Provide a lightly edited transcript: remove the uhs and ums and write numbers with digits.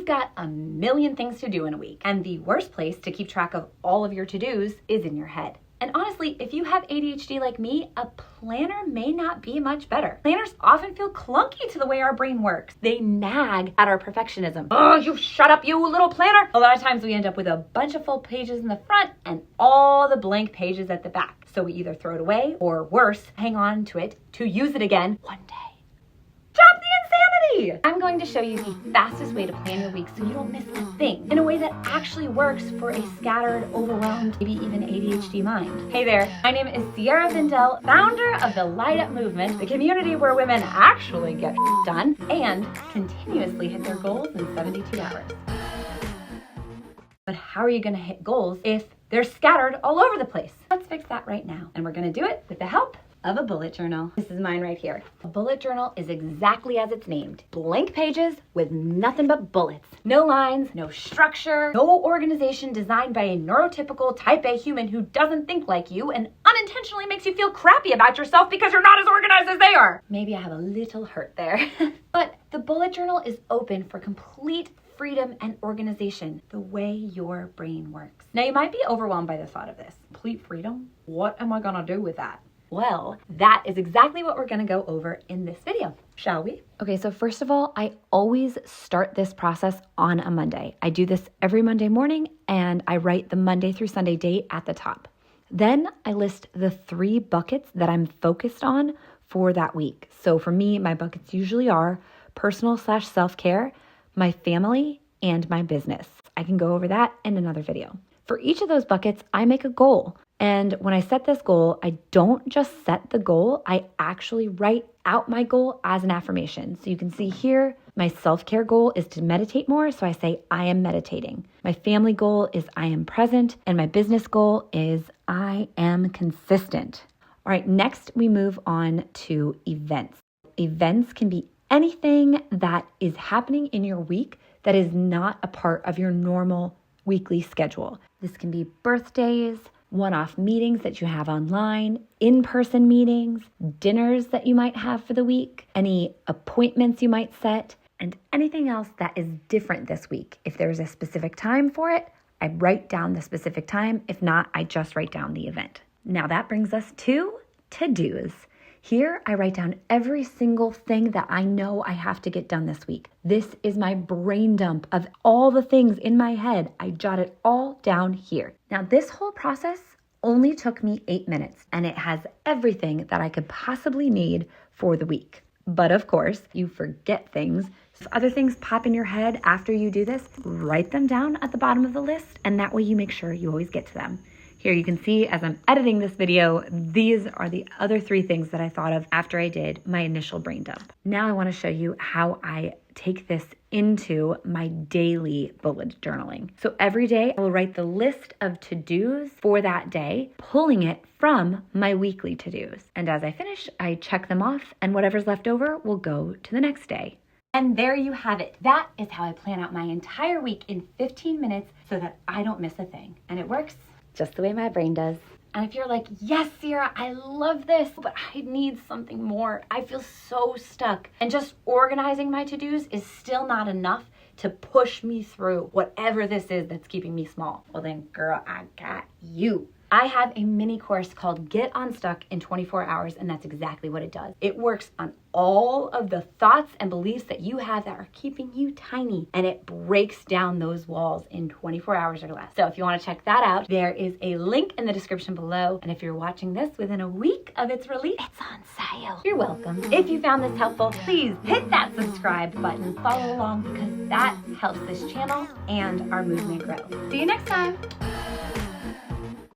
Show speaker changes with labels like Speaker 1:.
Speaker 1: You've got a million things to do in a week, and the worst place to keep track of all of your to-dos is in your head. And honestly, if you have ADHD like me, a planner may not be much better. Planners often feel clunky to the way our brain works. They nag at our perfectionism. Oh, you shut up, you little planner. A lot of times we end up with a bunch of full pages in the front and all the blank pages at the back. So we either throw it away or worse, hang on to it to use it again one day. Stop the insanity! I'm going to show you the fastest way to plan your week so you don't miss a thing in a way that actually works for a scattered, overwhelmed, maybe even ADHD mind. Hey there, my name is Sierra Vindel, founder of the Light Up Movement, the community where women actually get done and continuously hit their goals in 72 hours. But how are you going to hit goals if they're scattered all over the place? Let's fix that right now. And we're going to do it with the help of a bullet journal. This is mine right here. A bullet journal is exactly as it's named. Blank pages with nothing but bullets. No lines, no structure, no organization designed by a neurotypical type A human who doesn't think like you and unintentionally makes you feel crappy about yourself because you're not as organized as they are. Maybe I have a little hurt there. But the bullet journal is open for complete freedom and organization, the way your brain works. Now you might be overwhelmed by the thought of this. Complete freedom? What am I gonna do with that? Well, that is exactly what we're going to go over in this video, shall we? Okay, so first of all, I always start this process on a Monday. I do this every Monday morning and I write the Monday through Sunday date at the top. Then I list the 3 buckets that I'm focused on for that week. So for me, my buckets usually are personal/self-care, my family, and my business. I can go over that in another video. For each of those buckets, I make a goal. And when I set this goal, I don't just set the goal, I actually write out my goal as an affirmation. So you can see here, my self-care goal is to meditate more. So I say, I am meditating. My family goal is I am present. And my business goal is I am consistent. All right, next we move on to events. Events can be anything that is happening in your week that is not a part of your normal weekly schedule. This can be birthdays, one-off meetings that you have online, in-person meetings, dinners that you might have for the week, any appointments you might set, and anything else that is different this week. If there's a specific time for it, I write down the specific time. If not, I just write down the event. Now that brings us to to-dos. Here, I write down every single thing that I know I have to get done this week. This is my brain dump of all the things in my head. I jot it all down here. Now, this whole process only took me 8 minutes, and it has everything that I could possibly need for the week. But of course, you forget things. So other things pop in your head after you do this, write them down at the bottom of the list, and that way you make sure you always get to them. Here you can see as I'm editing this video, these are the other 3 things that I thought of after I did my initial brain dump. Now I want to show you how I take this into my daily bullet journaling. So every day I will write the list of to-dos for that day, pulling it from my weekly to-dos. And as I finish, I check them off and whatever's left over will go to the next day. And there you have it. That is how I plan out my entire week in 15 minutes so that I don't miss a thing. And it works just the way my brain does. And if you're like, yes, Sierra, I love this, but I need something more. I feel so stuck. And just organizing my to-dos is still not enough to push me through whatever this is that's keeping me small. Well then, girl, I got you. I have a mini course called Get Unstuck in 24 Hours, and that's exactly what it does. It works on all of the thoughts and beliefs that you have that are keeping you tiny, and it breaks down those walls in 24 hours or less. So if you want to check that out, there is a link in the description below, and if you're watching this within a week of its release, it's on sale. You're welcome. If you found this helpful, please hit that subscribe button, follow along, because that helps this channel and our movement grow. See you next time.